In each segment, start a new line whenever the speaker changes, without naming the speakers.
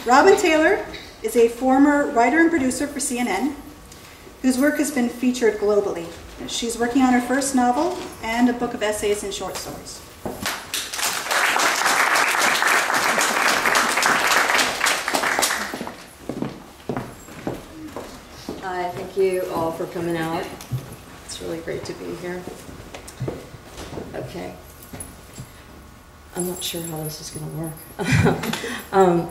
Robin Taylor is a former writer and producer for CNN, whose work has been featured globally. She's working on her first novel and a book of essays and short stories.
Hi, thank you all for coming out. It's really great to be here. Okay. I'm not sure how this is going to work.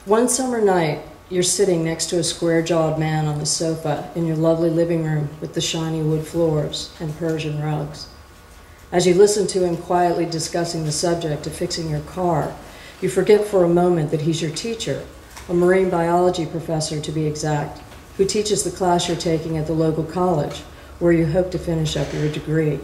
One summer night, you're sitting next to a square-jawed man on the sofa in your lovely living room with the shiny wood floors and Persian rugs. As you listen to him quietly discussing the subject of fixing your car, you forget for a moment that he's your teacher, a marine biology professor to be exact, who teaches the class you're taking at the local college, where you hope to finish up your degree.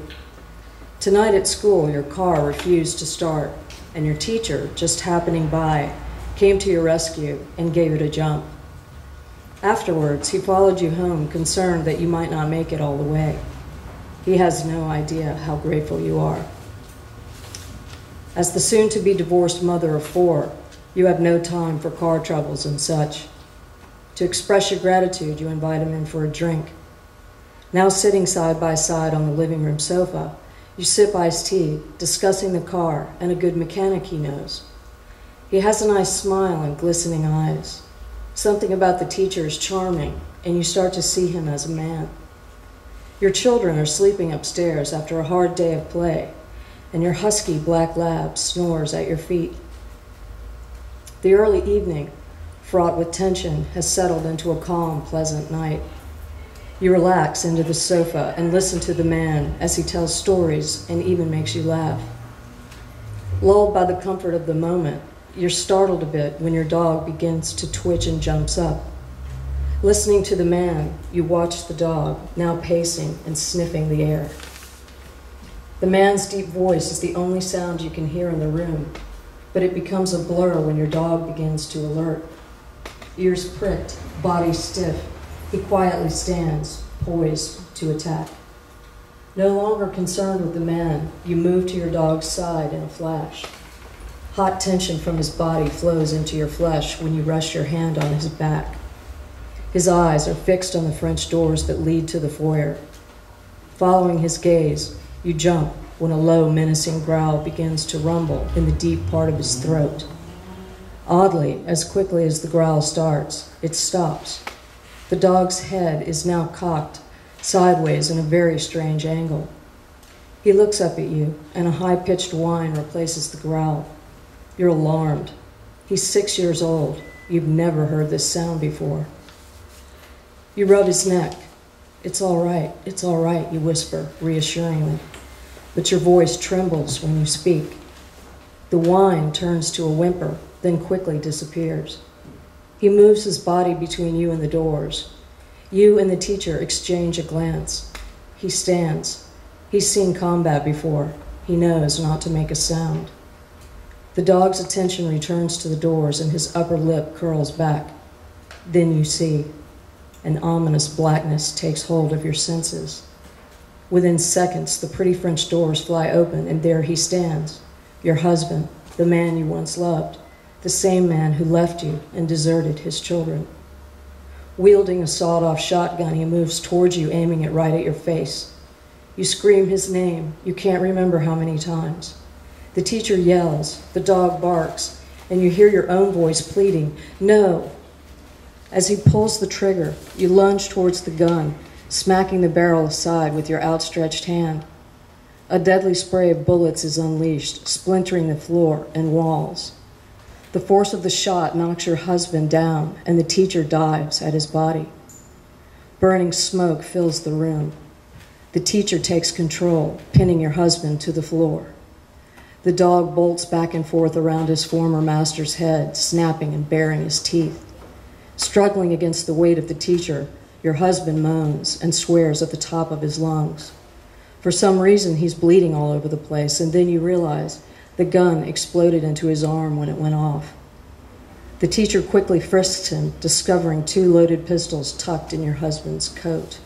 Tonight at school, your car refused to start, and your teacher, just happening by, came to your rescue and gave it a jump. Afterwards, he followed you home, concerned that you might not make it all the way. He has no idea how grateful you are. As the soon-to-be divorced mother of 4, you have no time for car troubles and such. To express your gratitude, you invite him in for a drink. Now sitting side by side on the living room sofa, you sip iced tea, discussing the car and a good mechanic he knows. He has a nice smile and glistening eyes. Something about the teacher is charming, and you start to see him as a man. Your children are sleeping upstairs after a hard day of play, and your husky black lab snores at your feet. The early evening, fraught with tension, has settled into a calm, pleasant night. You relax into the sofa and listen to the man as he tells stories and even makes you laugh. Lulled by the comfort of the moment, you're startled a bit when your dog begins to twitch and jumps up. Listening to the man, you watch the dog, now pacing and sniffing the air. The man's deep voice is the only sound you can hear in the room, but it becomes a blur when your dog begins to alert. Ears pricked, body stiff, he quietly stands, poised to attack. No longer concerned with the man, you move to your dog's side in a flash. Hot tension from his body flows into your flesh when you rest your hand on his back. His eyes are fixed on the French doors that lead to the foyer. Following his gaze, you jump when a low, menacing growl begins to rumble in the deep part of his throat. Oddly, as quickly as the growl starts, it stops. The dog's head is now cocked sideways in a very strange angle. He looks up at you, and a high-pitched whine replaces the growl. You're alarmed. He's 6 years old. You've never heard this sound before. You rub his neck. It's all right, you whisper reassuringly, but your voice trembles when you speak. The whine turns to a whimper, then quickly disappears. He moves his body between you and the doors. You and the teacher exchange a glance. He stands. He's seen combat before. He knows not to make a sound. The dog's attention returns to the doors and his upper lip curls back. Then you see. An ominous blackness takes hold of your senses. Within seconds, the pretty French doors fly open, and there he stands, your husband, the man you once loved, the same man who left you and deserted his children. Wielding a sawed-off shotgun, he moves towards you, aiming it right at your face. You scream his name, you can't remember how many times. The teacher yells, the dog barks, and you hear your own voice pleading, "No!" As he pulls the trigger, you lunge towards the gun, smacking the barrel aside with your outstretched hand. A deadly spray of bullets is unleashed, splintering the floor and walls. The force of the shot knocks your husband down, and the teacher dives at his body. Burning smoke fills the room. The teacher takes control, pinning your husband to the floor. The dog bolts back and forth around his former master's head, snapping and baring his teeth. Struggling against the weight of the teacher, your husband moans and swears at the top of his lungs. For some reason, he's bleeding all over the place, and then you realize the gun exploded into his arm when it went off. The teacher quickly frisks him, discovering 2 loaded pistols tucked in your husband's coat.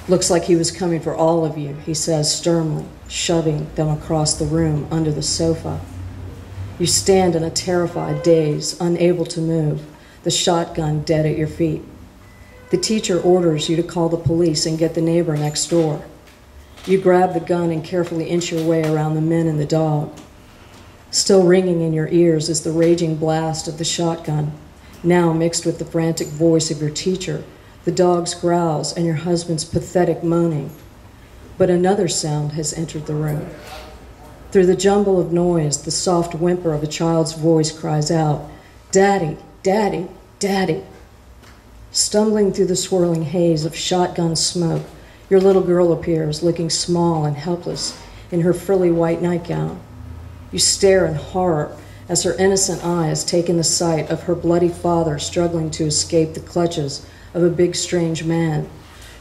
"Looks like he was coming for all of you," he says sternly, shoving them across the room under the sofa. You stand in a terrified daze, unable to move, the shotgun dead at your feet. The teacher orders you to call the police and get the neighbor next door. You grab the gun and carefully inch your way around the men and the dog. Still ringing in your ears is the raging blast of the shotgun, now mixed with the frantic voice of your teacher, the dog's growls, and your husband's pathetic moaning. But another sound has entered the room. Through the jumble of noise, the soft whimper of a child's voice cries out, "Daddy, Daddy, Daddy." Stumbling through the swirling haze of shotgun smoke, your little girl appears, looking small and helpless in her frilly white nightgown. You stare in horror as her innocent eyes take in the sight of her bloody father struggling to escape the clutches of a big, strange man,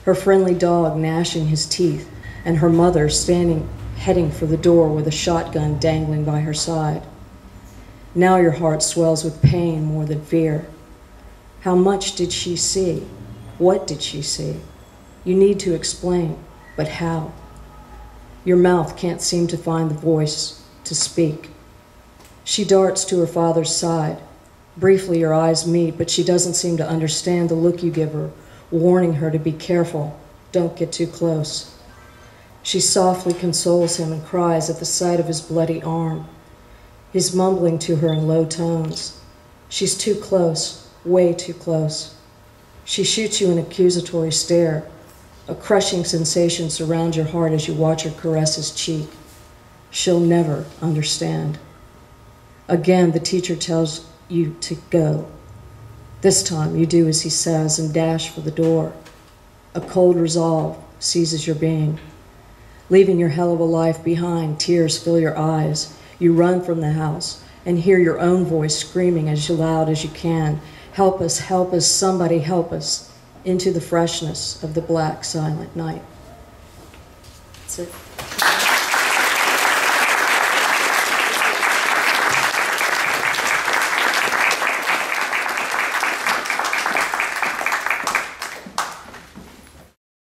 her friendly dog gnashing his teeth, and her mother standing, heading for the door with a shotgun dangling by her side. Now your heart swells with pain more than fear. How much did she see? What did she see? You need to explain, but how? Your mouth can't seem to find the voice to speak. She darts to her father's side. Briefly, your eyes meet, but she doesn't seem to understand the look you give her, warning her to be careful. Don't get too close. She softly consoles him and cries at the sight of his bloody arm. He's mumbling to her in low tones. She's too close, way too close. She shoots you an accusatory stare. A crushing sensation surrounds your heart as you watch her caress his cheek. She'll never understand. Again, the teacher tells you to go. This time, you do as he says and dash for the door. A cold resolve seizes your being. Leaving your hell of a life behind, tears fill your eyes. You run from the house and hear your own voice screaming as loud as you can, help us, somebody help us," into the freshness of the black, silent night. That's it.